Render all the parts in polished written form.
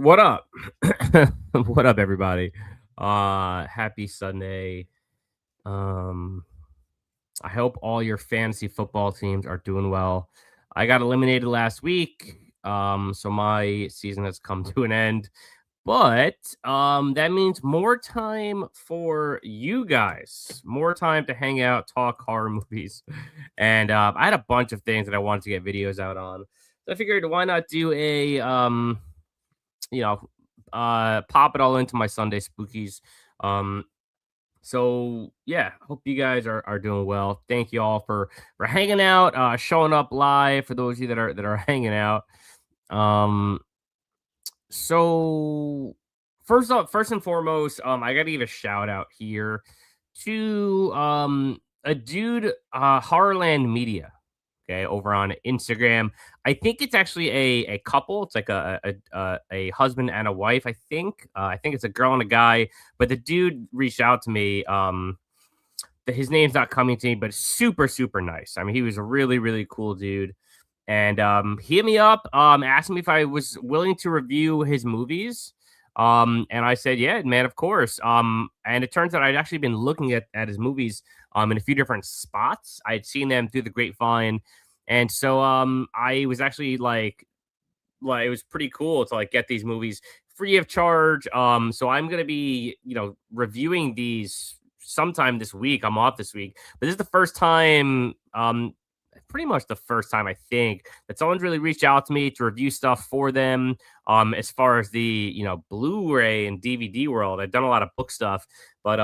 What up? What up, everybody? Happy Sunday. Um, I hope all your fantasy football teams are doing well. I got eliminated last week, so my season has come to an end. But that means more time for you guys, more time to hang out, talk horror movies, and I had a bunch of things that I wanted to get videos out on. So I figured, why not do a you know, pop it all into my Sunday Spookies. Um, so yeah, hope you guys are doing well. Thank you all for hanging out, showing up live for those of you that are hanging out. Um, so first and foremost, I gotta give a shout out here to a dude, Horrorland Media. Okay, over on Instagram. I think it's actually a couple. It's like a husband and a wife. I think it's a girl and a guy. But the dude reached out to me. His name's not coming to me, but super nice. I mean, he was a really cool dude, and he hit me up, asked me if I was willing to review his movies. And I said, yeah, man, of course. And it turns out I'd actually been looking at his movies in a few different spots. I'd seen them through the grapevine. And so I was actually like it was pretty cool to like get these movies free of charge. So I'm gonna be, reviewing these sometime this week. I'm off this week, but this is the first time, pretty much the first time I think that someone's really reached out to me to review stuff for them. As far as the Blu Ray and DVD world, I've done a lot of book stuff, but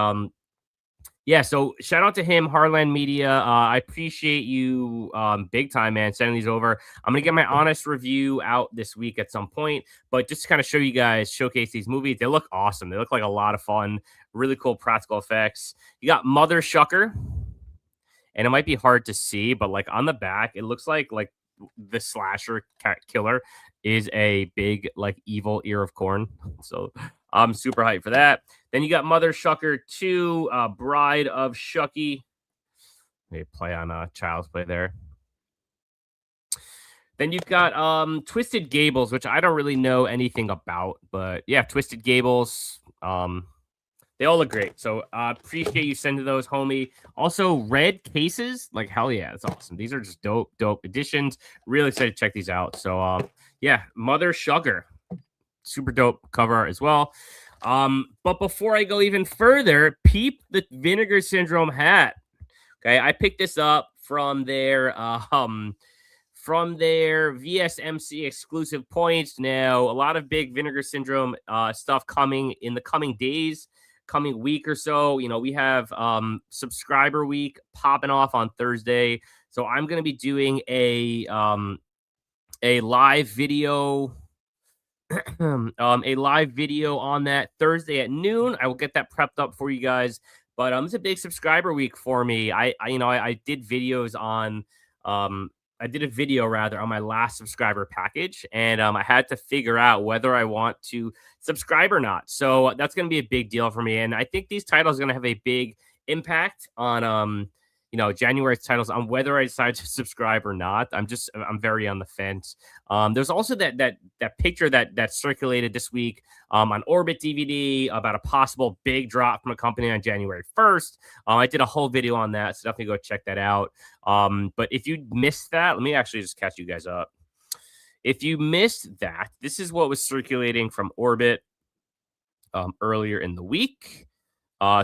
yeah, so shout out to him, Harland Media. I appreciate you big time, man, sending these over. I'm gonna get my honest review out this week at some point, but just to kind of show you guys, showcase these movies. They look awesome. They look like a lot of fun, really cool practical effects. You got Mother Shucker, and it might be hard to see, but like on the back, it looks like the slasher cat killer is a big like evil ear of corn. So I'm super hyped for that. Then you got Mother Shucker 2, Bride of Shucky. They play on Child's Play there. Then you've got Twisted Gables, which I don't really know anything about, but yeah, Twisted Gables. They all look great. So appreciate you sending those, homie. Also, red cases, like hell yeah, that's awesome. These are just dope editions. Really excited to check these out. So yeah, Mother Shucker, super dope cover art as well. But before I go even further, peep the Vinegar Syndrome hat. Okay, I picked this up from their VSMC exclusive points. Now, a lot of big Vinegar Syndrome stuff coming in the coming days, coming week or so. We have subscriber week popping off on Thursday, so I'm going to be doing a live video. A live video on that Thursday at noon. I will get that prepped up for you guys. But it's a big subscriber week for me. I did videos on I did a video rather on my last subscriber package, and I had to figure out whether I want to subscribe or not. So that's going to be a big deal for me, and I think these titles are going to have a big impact on January's titles, on whether I decide to subscribe or not. I'm very on the fence. There's also that picture that circulated this week on Orbit DVD about a possible big drop from a company on January 1st. I did a whole video on that, so definitely go check that out. But if you missed that, let me actually just catch you guys up. If you missed that, this is what was circulating from Orbit earlier in the week.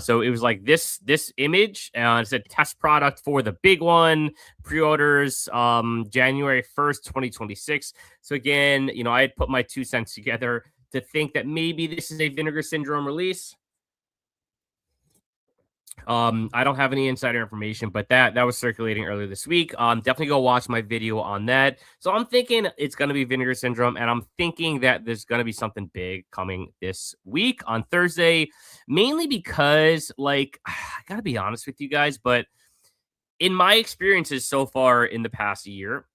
So it was like this image, and it said test product for the big one, pre-orders January 1st, 2026. So again, I had put my 2 cents together to think that maybe this is a Vinegar Syndrome release. I don't have any insider information, but that was circulating earlier this week. Definitely go watch my video on that. So I'm thinking it's going to be Vinegar Syndrome, and I'm thinking that there's going to be something big coming this week on Thursday, mainly because, like, I got to be honest with you guys, but in my experiences so far in the past year,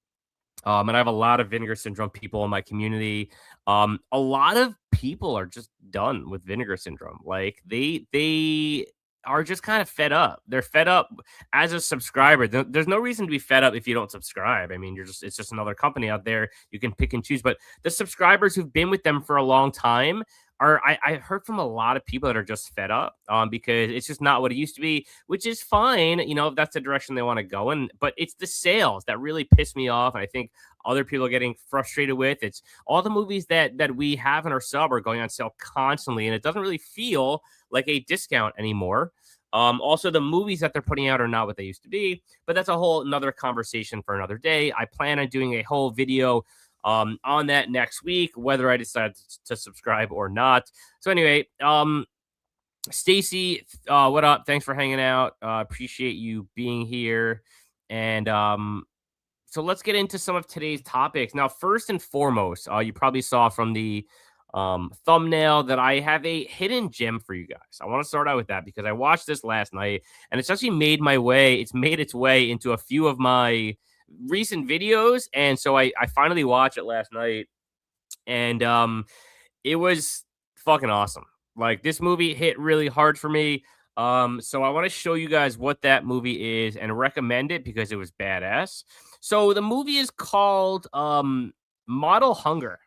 and I have a lot of Vinegar Syndrome people in my community. A lot of people are just done with Vinegar Syndrome. Like they are just kind of fed up. They're fed up as a subscriber. There's no reason to be fed up if you don't subscribe. I mean, it's just another company out there. You can pick and choose. But the subscribers who've been with them for a long time I heard from a lot of people that are just fed up because it's just not what it used to be, which is fine, if that's the direction they want to go in. But it's the sales that really piss me off. And I think other people are getting frustrated with. It's all the movies that we have in our sub are going on sale constantly, and it doesn't really feel like a discount anymore. Also, the movies that they're putting out are not what they used to be, but that's a whole another conversation for another day. I plan on doing a whole video on that next week, whether I decide to subscribe or not. So anyway, Stacy, what up? Thanks for hanging out. Appreciate you being here. And so let's get into some of today's topics. Now, first and foremost, you probably saw from the thumbnail that I have a hidden gem for you guys. I want to start out with that because I watched this last night and it's actually it's made its way into a few of my recent videos. And so I finally watched it last night and it was fucking awesome. Like this movie hit really hard for me. So I want to show you guys what that movie is and recommend it because it was badass. So the movie is called Model Hunger.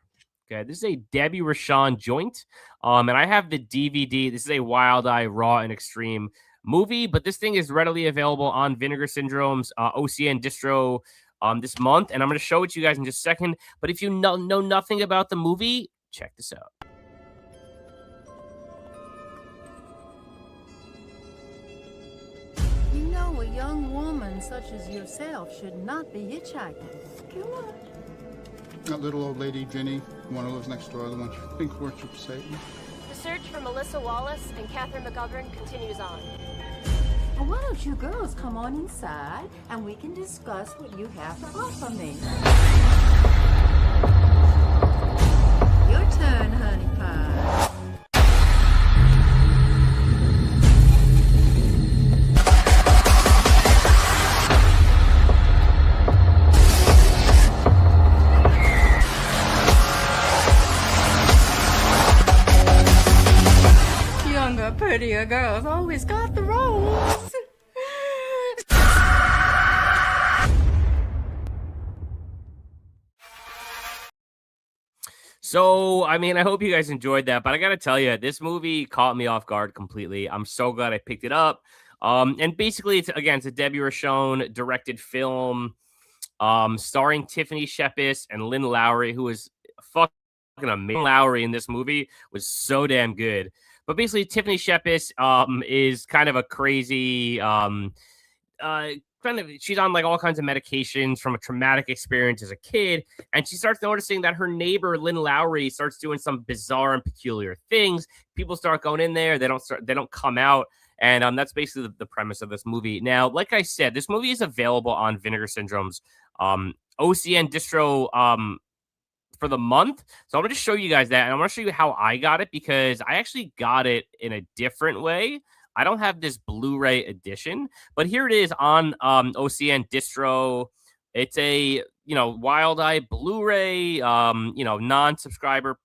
Okay, this is a Debbie Rochon joint. And I have the DVD. This is a Wild Eye Raw and Extreme movie, but this thing is readily available on Vinegar Syndrome's OCN distro this month. And I'm going to show it to you guys in just a second. But if you know nothing about the movie, check this out. You know, a young woman such as yourself should not be hitchhiking. Come on. That little old lady, Ginny, the one who lives next door, the one you think worships Satan. The search for Melissa Wallace and Catherine McGovern continues on. Well, why don't you girls come on inside and we can discuss what you have to offer me. Your turn, honey pie. Younger, prettier girls always got the roles. So, I mean, I hope you guys enjoyed that, but I got to tell you, this movie caught me off guard completely. I'm so glad I picked it up. And basically, it's a Debbie Rochon directed film starring Tiffany Shepis and Lynn Lowry, who was fucking amazing. Lowry in this movie was so damn good. But basically, Tiffany Shepis is kind of a crazy she's on like all kinds of medications from a traumatic experience as a kid, and she starts noticing that her neighbor Lynn Lowry starts doing some bizarre and peculiar things. People start going in there, they don't come out, and that's basically the premise of this movie. Now, like I said, this movie is available on Vinegar Syndrome's OCN distro for the month. So I'm going to show you guys that, and I'm going to show you how I got it because I actually got it in a different way. I don't have this Blu Ray edition, but here it is on OCN distro. It's a Wild Eye Blu Ray. Non-subscriber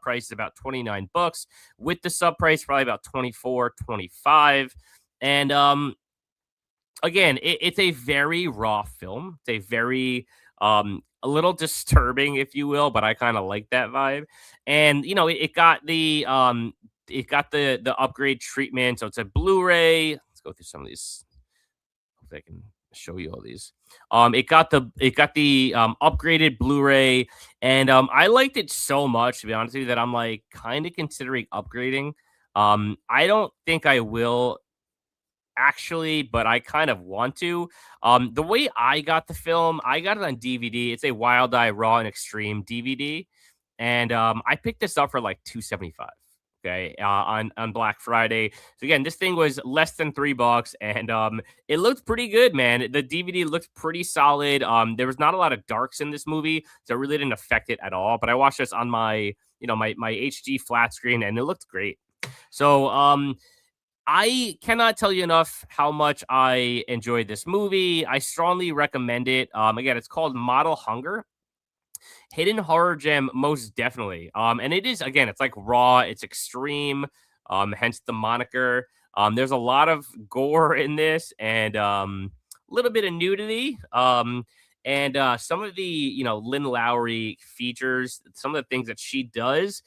price is about $29. With the sub price, probably about $24-25. And again, it's a very raw film. It's a very a little disturbing, if you will, but I kind of like that vibe. And it got the upgrade treatment, so it's a Blu-ray. Let's go through some of these. Hopefully I can show you all these. It got the upgraded Blu-ray, and I liked it so much, to be honest with you, that I'm like kind of considering upgrading. I don't think I will actually, but I kind of want to. The way I got the film, I got it on DVD. It's a Wild Eye Raw and Extreme DVD, and I picked this up for like $2.75. Okay, on Black Friday. So again, this thing was less than $3, and it looked pretty good, man. The DVD looked pretty solid. There was not a lot of darks in this movie, so it really didn't affect it at all. But I watched this on my my HD flat screen, and it looked great. So I cannot tell you enough how much I enjoyed this movie. I strongly recommend it. Again, it's called Model Hunger. Hidden horror gem, most definitely. And it is, again, it's like raw, it's extreme, hence the moniker. There's a lot of gore in this and a little bit of nudity. And some of the, Lynn Lowry features, some of the things that she does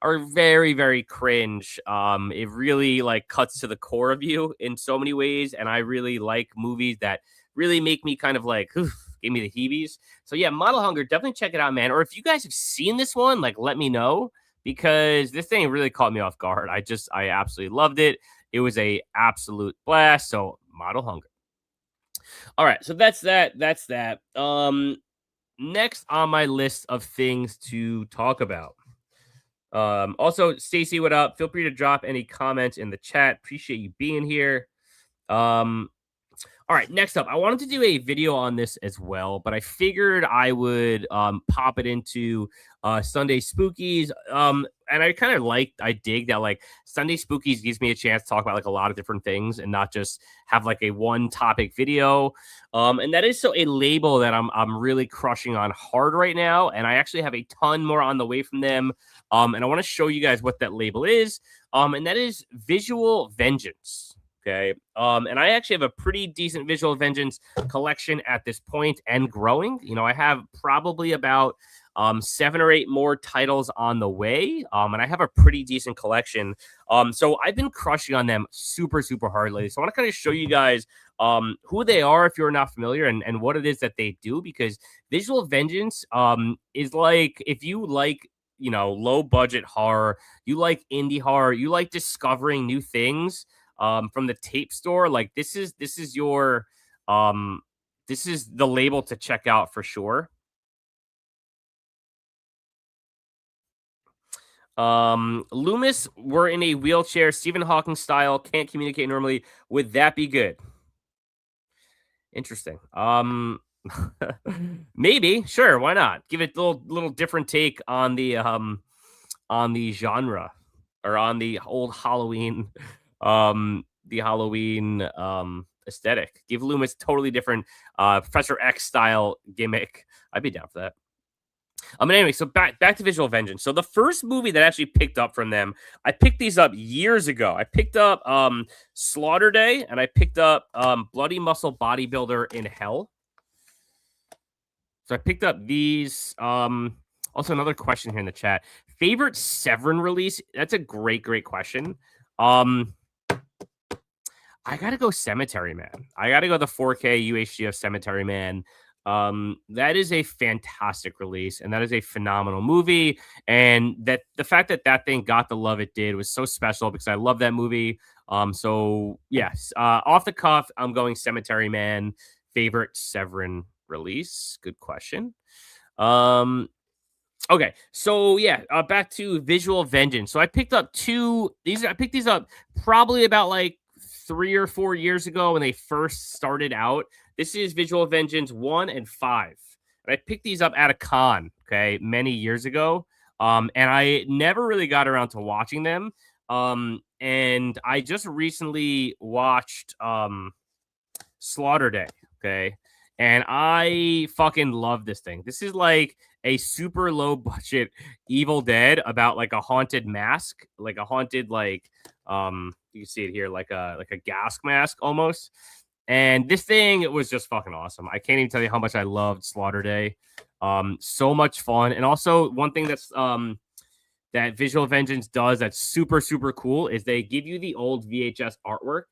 are very, very cringe. It really like cuts to the core of you in so many ways. And I really like movies that really make me kind of like, oof, give me the heebies. So yeah, Model Hunger, definitely check it out, man. Or if you guys have seen this one, like let me know because this thing really caught me off guard. I absolutely loved it. It was a absolute blast. So Model Hunger. All right, so that's that. That's that. Next on my list of things to talk about. Also, Stacy, what up? Feel free to drop any comments in the chat. Appreciate you being here. All right, next up, I wanted to do a video on this as well, but I figured I would pop it into Sunday Spookies. And I dig that like Sunday Spookies gives me a chance to talk about like a lot of different things and not just have like a one topic video. And that is so a label that I'm really crushing on hard right now. And I actually have a ton more on the way from them. And I want to show you guys what that label is. And that is Visual Vengeance. Okay. And I actually have a pretty decent Visual Vengeance collection at this point and growing. I have probably about 7 or 8 more titles on the way. And I have a pretty decent collection. So I've been crushing on them super, super hard lately. So I want to kind of show you guys who they are if you're not familiar and what it is that they do, because Visual Vengeance is like, if you like, low budget horror, you like indie horror, you like discovering new things from the tape store, like this is your this is the label to check out for sure. Loomis were in a wheelchair, Stephen Hawking style, can't communicate normally. Would that be good? Interesting. Maybe, sure, why not? Give it a little different take on the genre or on the old Halloween aesthetic. Give Loomis totally different Professor X style gimmick. I'd be down for that. Anyway, so back to Visual Vengeance. So the first movie that I actually picked up from them, I picked these up years ago. I picked up Slaughter Day and I picked up Bloody Muscle Bodybuilder in Hell. So I picked up these. Also, another question here in the chat. Favorite Severin release? That's a great question. I gotta go Cemetery Man. I gotta go the 4K UHD of Cemetery Man. That is a fantastic release, and that is a phenomenal movie. And that the fact that thing got the love it did was so special because I love that movie. So yes, off the cuff, I'm going Cemetery Man. Favorite Severin release? Good question. Okay, so yeah, back to Visual Vengeance. So I picked up I picked these up probably about like 3 or 4 years ago when they first started out. This is Visual Vengeance 1 and 5. And I picked these up at a con, okay, many years ago. And I never really got around to watching them. And I just recently watched Slaughter Day, okay? And I fucking love this thing. This is like a super low budget Evil Dead about like a haunted mask, like a haunted you can see it here, like a gas mask almost. And this thing was just fucking awesome. I can't even tell you how much I loved Slaughter Day. So much fun. And also one thing that's that Visual Vengeance does that's super, super cool is they give you the old VHS artwork.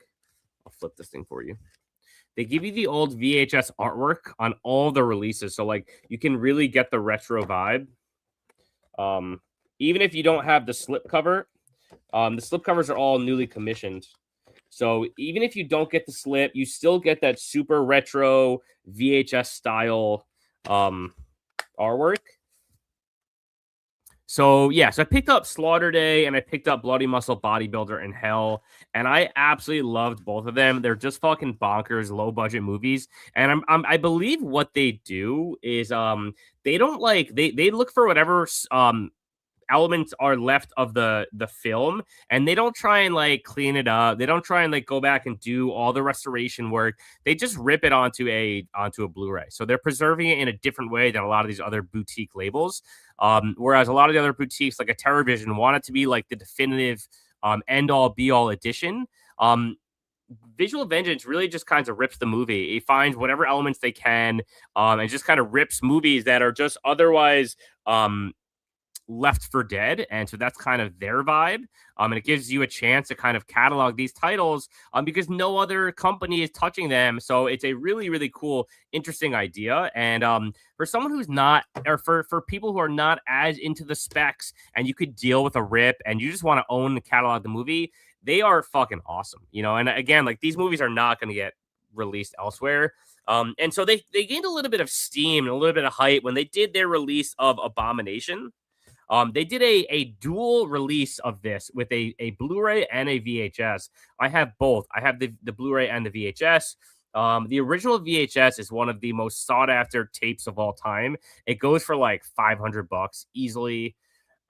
I'll flip this thing for you. They give you the old VHS artwork on all the releases. So like you can really get the retro vibe. Even if you don't have the slipcover, the slipcovers are all newly commissioned. So even if you don't get the slip, you still get that super retro VHS style artwork. So yeah, so I picked up Slaughter Day and I picked up Bloody Muscle Bodybuilder in Hell, and I absolutely loved both of them. They're just fucking bonkers, low budget movies, and I believe what they do is they don't like they look for whatever elements are left of the film, and they don't try and like clean it up. They don't try and like go back and do all the restoration work. They just rip it onto a Blu Ray. So they're preserving it in a different way than a lot of these other boutique labels. Whereas a lot of the other boutiques like a TerrorVision want it to be like the definitive end all be all edition. Visual Vengeance really just kind of rips the movie. He finds whatever elements they can, and just kind of rips movies that are just otherwise left for dead. And so that's kind of their vibe. And it gives you a chance to kind of catalog these titles because no other company is touching them. So it's a really, really cool, interesting idea. And for someone who's not, or for people who are not as into the specs and you could deal with a rip and you just want to own and catalog the movie, they are fucking awesome, you know. And again, like these movies are not going to get released elsewhere. And so they gained a little bit of steam and a little bit of hype when they did their release of Abomination. They did a dual release of this with a Blu-ray and a VHS. I have both. I have the Blu-ray and the VHS. The original VHS is one of the most sought after tapes of all time. It goes for like $500 easily.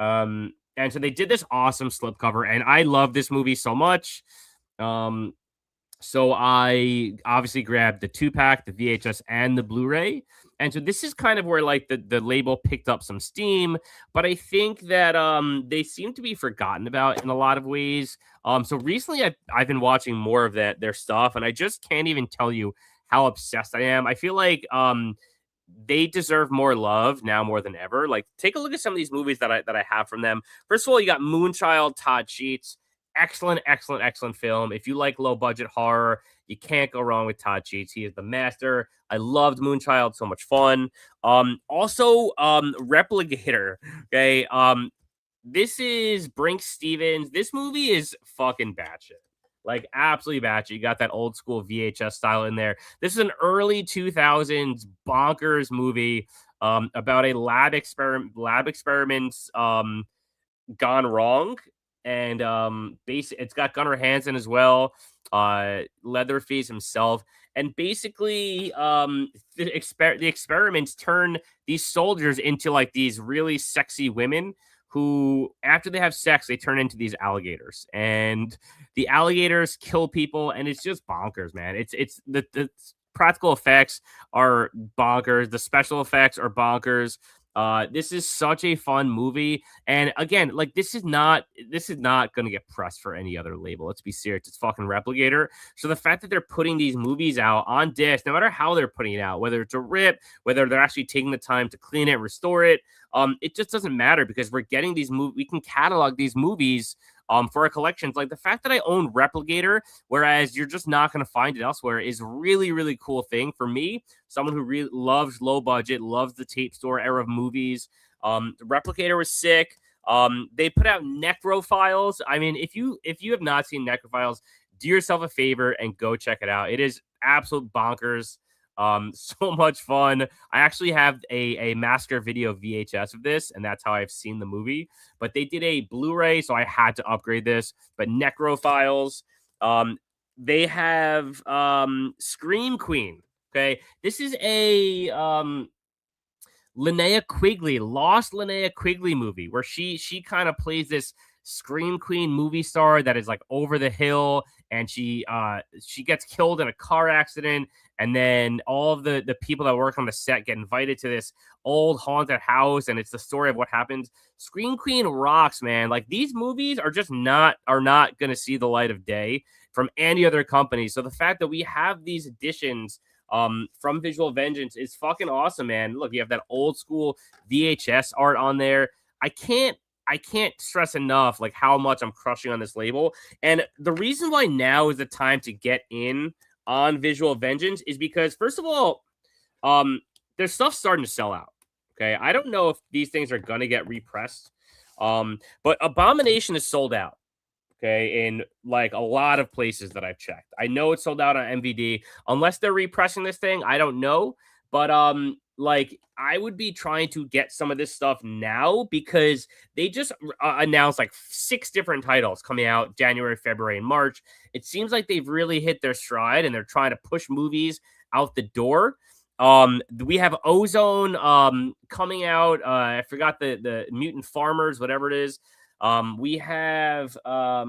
And so they did this awesome slipcover, and I love this movie so much. So I obviously grabbed the 2-pack, the VHS, and the Blu-ray. And so this is kind of where like the label picked up some steam, but I think that they seem to be forgotten about in a lot of ways. So recently I've been watching more of their stuff, and I just can't even tell you how obsessed I am. I feel like they deserve more love now more than ever. Like, take a look at some of these movies that I have from them. First of all, you got Moonchild, Todd Sheets. Excellent, excellent, excellent film. If you like low budget horror, you can't go wrong with Todd Sheets. He is the master. I loved Moonchild, so much fun. Also, Replicator. Okay. This is Brinks Stevens. This movie is fucking batshit. Like absolutely batshit. You got that old school VHS style in there. This is an early 2000s bonkers movie about a lab experiments gone wrong. And it's got Gunnar Hansen as well, Leatherface himself, and basically the experiments turn these soldiers into like these really sexy women who, after they have sex, they turn into these alligators, and the alligators kill people, and it's just bonkers, man. It's the practical effects are bonkers, the special effects are bonkers. This is such a fun movie, and again, like this is not going to get pressed for any other label. Let's be serious. It's fucking Replicator. So the fact that they're putting these movies out on disc, no matter how they're putting it out, whether it's a rip, whether they're actually taking the time to clean it, restore it, it just doesn't matter because we're getting these movies. We can catalog these movies for our collections. Like the fact that I own Replicator, whereas you're just not going to find it elsewhere, is really, really cool thing for me. Someone who really loves low budget, loves the tape store era of movies. Replicator was sick. They put out Necrophiles. I mean, if you have not seen Necrophiles, do yourself a favor and go check it out. It is absolute bonkers. So much fun. I actually have a Masker Video VHS of this, and that's how I've seen the movie. But they did a Blu-ray, so I had to upgrade this. But Necrophiles, they have Scream Queen. Okay, this is a Linnea Quigley, lost Linnea Quigley movie where she kind of plays this Scream Queen movie star that is like over the hill, and she gets killed in a car accident, and then all of the people that work on the set get invited to this old haunted house, and it's the story of what happens. Scream Queen rocks, man. Like these movies are just not going to see the light of day from any other company. So the fact that we have these editions from Visual Vengeance is fucking awesome, man. Look, you have that old school VHS art on there. I can't stress enough like how much I'm crushing on this label. And the reason why now is the time to get in on Visual Vengeance is because, first of all, their stuff's starting to sell out. Okay, I don't know if these things are gonna get repressed, but Abomination is sold out. Okay, in like a lot of places that I've checked. I know it's sold out on MVD. Unless they're repressing this thing, I don't know. But like I would be trying to get some of this stuff now because they just announced like 6 different titles coming out January, February, and March. It seems like they've really hit their stride and they're trying to push movies out the door. We have Ozone coming out. I forgot the Mutant Farmers, whatever it is. We have I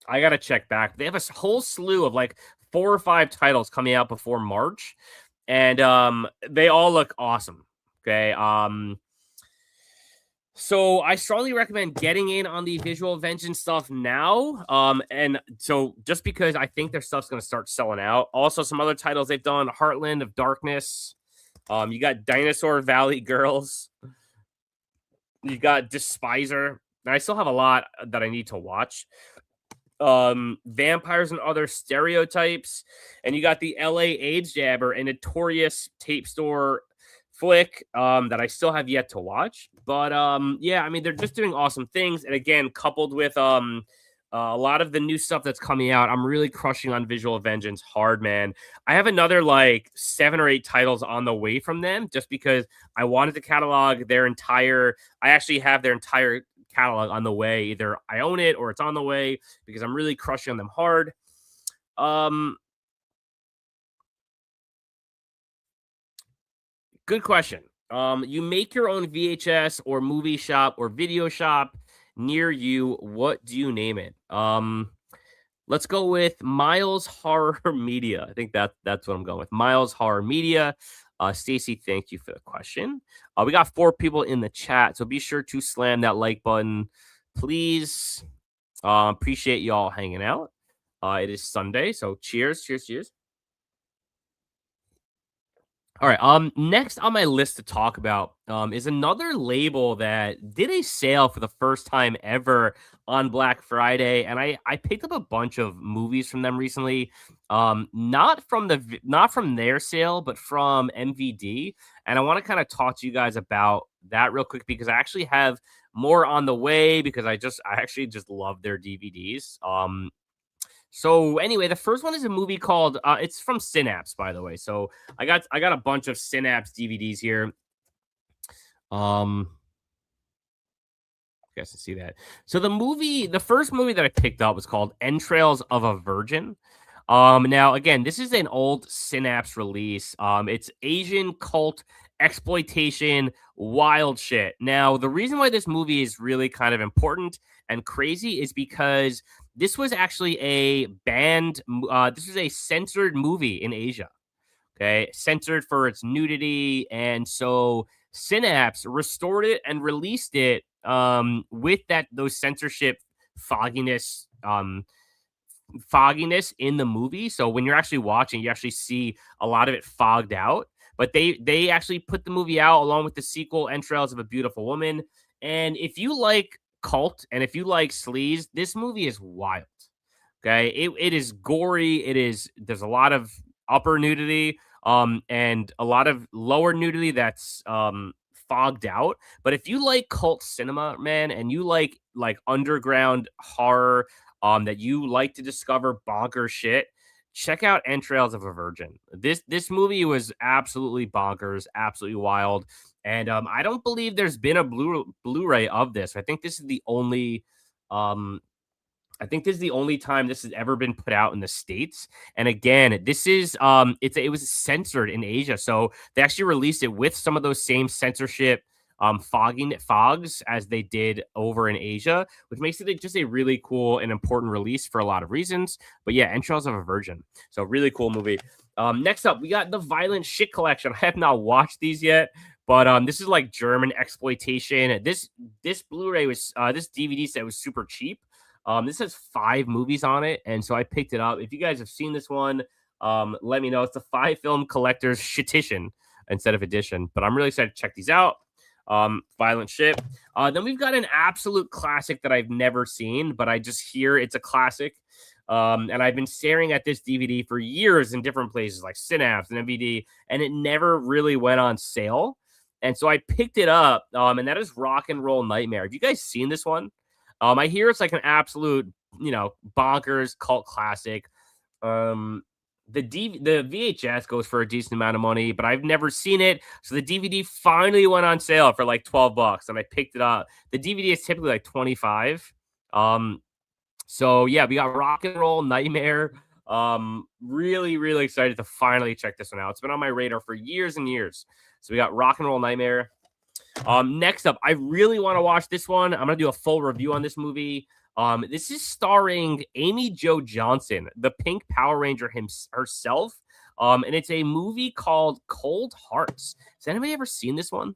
gotta check back. They have a whole slew of like 4 or 5 titles coming out before March, and they all look awesome. Okay. So I strongly recommend getting in on the visual vengeance stuff now. And so just because I think their stuff's gonna start selling out. Also, some other titles they've done: Heartland of Darkness. You got Dinosaur Valley Girls. You got Despiser. And I still have a lot that I need to watch. Vampires and Other Stereotypes, and you got the LA AIDS Jabber, a notorious tape store flick that I still have yet to watch. But yeah, I mean they're just doing awesome things, and again, coupled with a lot of the new stuff that's coming out, I'm really crushing on Visual Vengeance hard, man. I have another like 7 or 8 titles on the way from them just because I wanted to catalog their entire. I actually have their entire catalog on the way. Either I own it or it's on the way because I'm really crushing on them hard. Good question. You make your own VHS or movie shop or video shop near you. What do you name it? Let's go with Miles Horror Media. I think that's what I'm going with. Miles Horror Media. Stacy, thank you for the question. We got 4 people in the chat, so be sure to slam that like button, please. Appreciate y'all hanging out. It is Sunday, so cheers, cheers, cheers. All right. Next on my list to talk about is another label that did a sale for the first time ever on Black Friday, and I picked up a bunch of movies from them recently. Not from their sale, but from MVD, and I want to kind of talk to you guys about that real quick because I actually have more on the way because I actually just love their DVDs. So anyway, the first one is a movie called it's from Synapse, by the way. So I got a bunch of Synapse DVDs here. You guys can see that. So the first movie that I picked up was called Entrails of a Virgin. Now again, this is an old Synapse release. It's Asian cult exploitation, wild shit. Now, the reason why this movie is really kind of important and crazy is because this was actually a banned. This was a censored movie in Asia. Okay, censored for its nudity, and so Synapse restored it and released it with those censorship fogginess in the movie. So when you're actually watching, you actually see a lot of it fogged out. But they actually put the movie out along with the sequel, Entrails of a Beautiful Woman. And if you like cult and if you like sleaze, this movie is wild. Okay, it is gory. There's a lot of upper nudity, and a lot of lower nudity that's fogged out. But if you like cult cinema, man, and you like underground horror, that you like to discover bonker shit, check out Entrails of a Virgin. This movie was absolutely bonkers, absolutely wild, and I don't believe there's been a Blu-ray of this. I think this is the only time this has ever been put out in the States. And again, this is it was censored in Asia, so they actually released it with some of those same censorship fogs as they did over in Asia, which makes it just a really cool and important release for a lot of reasons. But yeah, Entrails of a Virgin. So really cool movie. Next up, we got the Violent Shit Collection. I have not watched these yet, but this is like German exploitation. This Blu-ray was this DVD set was super cheap. This has 5 movies on it, and so I picked it up. If you guys have seen this one, let me know. It's a 5-film collector's shitition instead of edition, but I'm really excited to check these out. Violent Shit. Then we've got an absolute classic that I've never seen, but I just hear it's a classic. And I've been staring at this DVD for years in different places like Synapse and MVD, and it never really went on sale. And so I picked it up, and that is Rock and Roll Nightmare. Have you guys seen this one? I hear it's like an absolute, bonkers cult classic. The VHS goes for a decent amount of money, but I've never seen it. So the DVD finally went on sale for like $12, and I picked it up. The DVD is typically like 25. So yeah, we got Rock and Roll Nightmare. Really, really excited to finally check this one out. It's been on my radar for years and years. So we got Rock and Roll Nightmare. Next up, I really want to watch this one. I'm gonna do a full review on this movie. This is starring Amy Jo Johnson, the Pink Power Ranger herself. And it's a movie called Cold Hearts. Has anybody ever seen this one?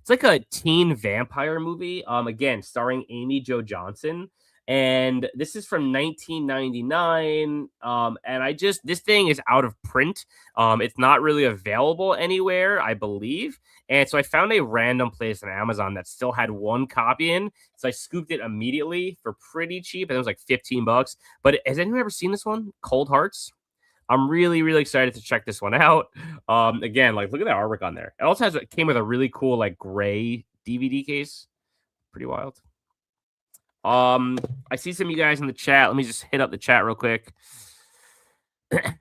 It's like a teen vampire movie. Again, starring Amy Jo Johnson, and this is from 1999. And this thing is out of print. It's not really available anywhere, I believe. And so I found a random place on Amazon that still had one copy in. So I scooped it immediately for pretty cheap, and it was like $15. But has anyone ever seen this one? Cold Hearts. I'm really, really excited to check this one out. Again, like look at that artwork on there. It came with a really cool like gray DVD case. Pretty wild. I see some of you guys in the chat. Let me just hit up the chat real quick.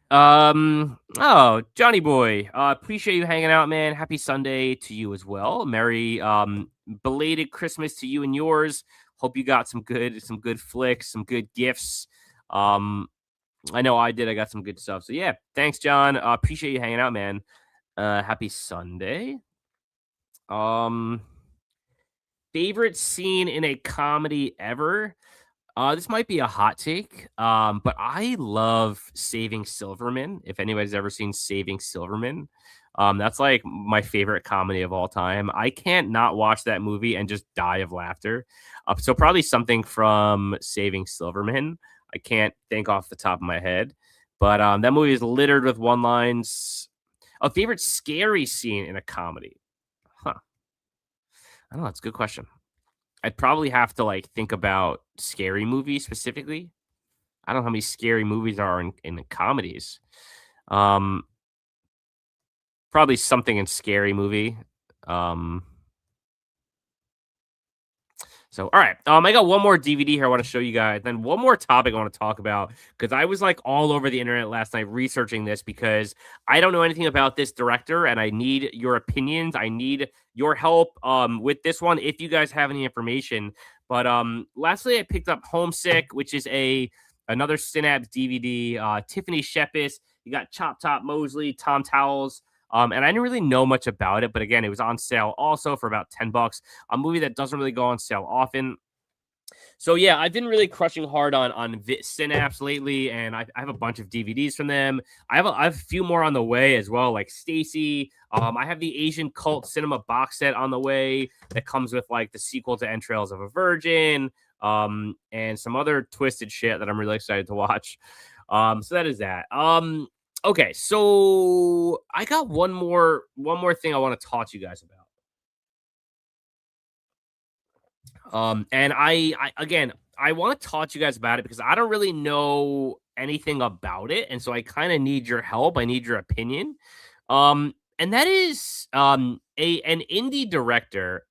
Oh, Johnny boy, appreciate you hanging out, man. Happy Sunday to you as well. Merry belated Christmas to you and yours. Hope you got some good flicks, some good gifts. I know I did. I got some good stuff. So yeah, thanks, John. Appreciate you hanging out, man. Happy Sunday. Favorite scene in a comedy ever? This might be a hot take. But I love Saving Silverman. If anybody's ever seen Saving Silverman, that's like my favorite comedy of all time. I can't not watch that movie and just die of laughter. So probably something from Saving Silverman. I can't think off the top of my head, but that movie is littered with one-liners. A favorite scary scene in a comedy? Huh. I don't know. That's a good question. I'd probably have to like think about scary movies specifically. I don't know how many scary movies are in the comedies. Probably something in Scary Movie. So, all right. I got one more DVD here I want to show you guys. Then one more topic I want to talk about because I was like all over the internet last night researching this because I don't know anything about this director and I need your opinions. I need your help with this one if you guys have any information. But lastly, I picked up Homesick, which is another Synapse DVD. Tiffany Shepis. You got Chop Top Mosley, Tom Towles. And I didn't really know much about it, but again, it was on sale also for about $10. A movie that doesn't really go on sale often. So yeah, I've been really crushing hard on Synapse lately, and I have a bunch of DVDs from them. I have a few more on the way as well, like Stacy. I have the Asian Cult Cinema box set on the way that comes with like the sequel to Entrails of a Virgin, and some other twisted shit that I'm really excited to watch. So that is that. Okay, so I got one more thing I want to talk to you guys about. And I want to talk to you guys about it because I don't really know anything about it, and so I kind of need your help. I need your opinion. And that is an indie director.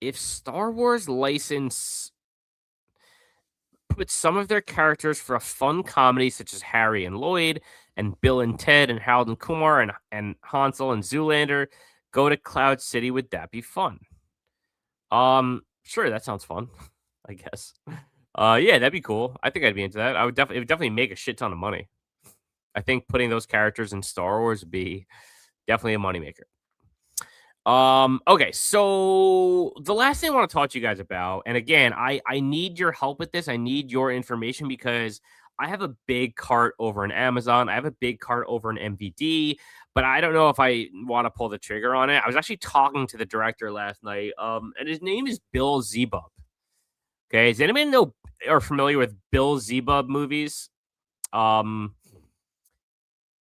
If Star Wars license put some of their characters for a fun comedy such as Harry and Lloyd and Bill and Ted and Harold and Kumar and Hansel and Zoolander, go to Cloud City, would that be fun? Sure, that sounds fun, I guess. Yeah, that'd be cool. I think I'd be into that. It would definitely make a shit ton of money. I think putting those characters in Star Wars would be definitely a moneymaker. Okay, so the last thing I want to talk to you guys about, and again, I need your help with this. I need your information because I have a big cart over in Amazon. I have a big cart over in MVD, but I don't know if I want to pull the trigger on it. I was actually talking to the director last night, and his name is Bill Zebub. Okay, does anybody know or familiar with Bill Zebub movies?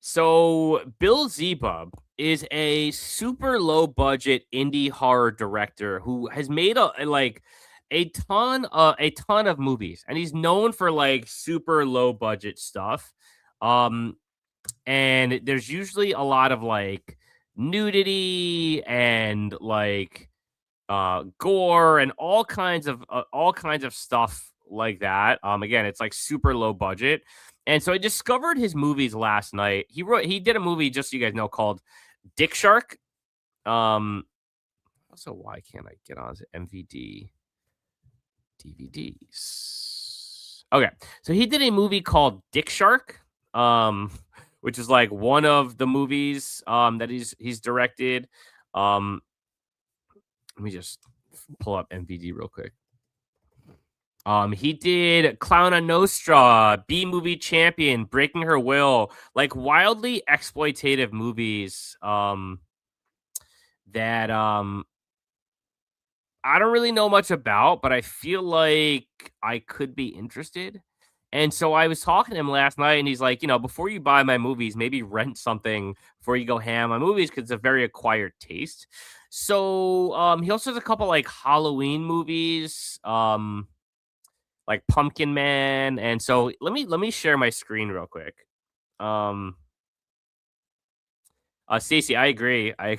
So Bill Zebub is a super low budget indie horror director who has made a ton of movies, and he's known for like super low budget stuff. And there's usually a lot of like nudity and like gore and all kinds of stuff like that. Again, it's like super low budget. And so I discovered his movies last night. He did a movie, just so you guys know, called Dick Shark. Also, why can't I get onto MVD DVDs? Okay, so he did a movie called Dick Shark, which is like one of the movies that he's directed. Let me just pull up MVD real quick. He did Clown on Nostra, B Movie Champion, Breaking Her Will, like wildly exploitative movies. That I don't really know much about, but I feel like I could be interested. And so I was talking to him last night, and he's like, before you buy my movies, maybe rent something before you go ham on movies because it's a very acquired taste. So he also has a couple like Halloween movies, like Pumpkin Man, and so let me share my screen real quick. Um, Stacey, I agree. I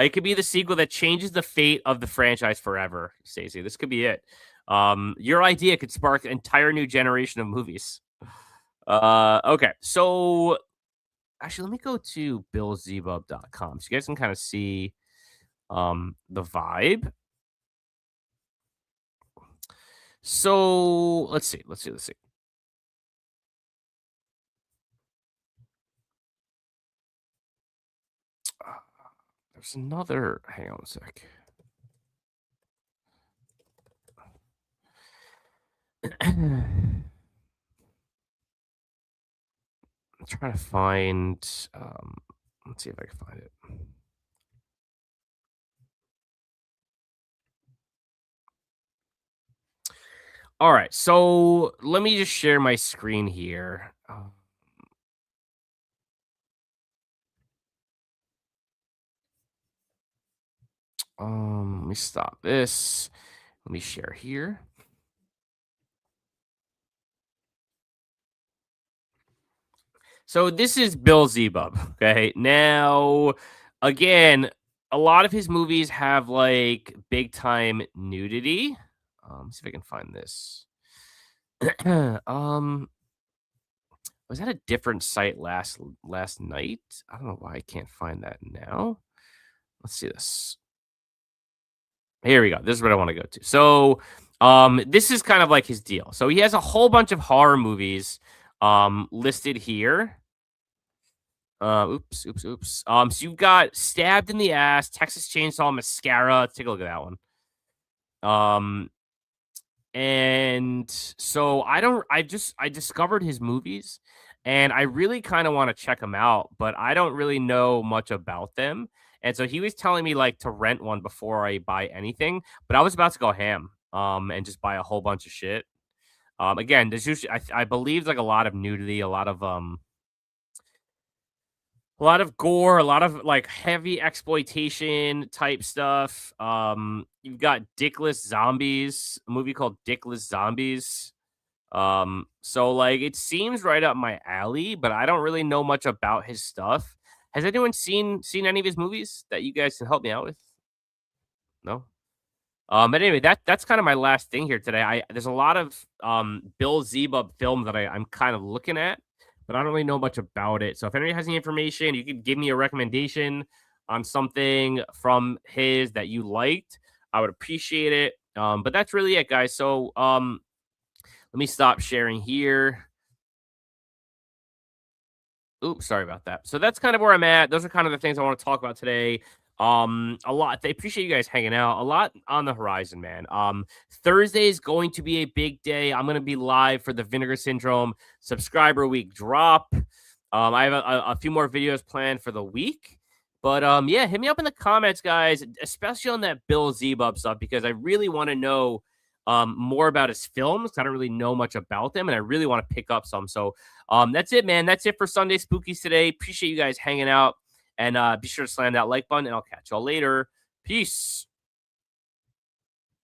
could be the sequel that changes the fate of the franchise forever. Stacey, this could be it. Your idea could spark an entire new generation of movies. Okay, so actually, let me go to billzebub.com so you guys can kind of see the vibe. So let's see. There's another. Hang on a sec. I'm trying to find. Let's see if I can find it. All right, so let me just share my screen here. Let me stop this. Let me share here. So this is Bill Zebub. Okay, now again, a lot of his movies have like big time nudity. Let's see if I can find this. Was that a different site last night? I don't know why I can't find that now. Let's see this. Here we go. This is what I want to go to. So, this is kind of like his deal. So he has a whole bunch of horror movies, listed here. Oops. So you've got Stabbed in the Ass, Texas Chainsaw Mascara. Let's take a look at that one. And so I discovered his movies and I really kind of want to check them out, but I don't really know much about them. And so he was telling me like to rent one before I buy anything, but I was about to go ham and just buy a whole bunch of shit. Again, there's usually I believe like a lot of nudity, a lot of gore, a lot of like heavy exploitation type stuff. You've got Dickless Zombies, a movie called Dickless Zombies. So like it seems right up my alley, but I don't really know much about his stuff. Has anyone seen any of his movies that you guys can help me out with? No. But anyway, that's kind of my last thing here today. There's a lot of Bill Zebub films that I'm kind of looking at, but I don't really know much about it. So if anybody has any information, you could give me a recommendation on something from his that you liked. I would appreciate it. But that's really it, guys. So let me stop sharing here. Oops, sorry about that. So that's kind of where I'm at. Those are kind of the things I want to talk about today. A lot. They appreciate you guys hanging out. A lot on the horizon, man. Thursday is going to be a big day. I'm going to be live for the Vinegar Syndrome subscriber week drop. I have a few more videos planned for the week. But yeah, hit me up in the comments, guys, especially on that Bill Zebub stuff, because I really want to know more about his films. I don't really know much about them, and I really want to pick up some. So that's it, man. That's it for Sunday Spookies today. Appreciate you guys hanging out. And be sure to slam that like button, and I'll catch y'all later. Peace.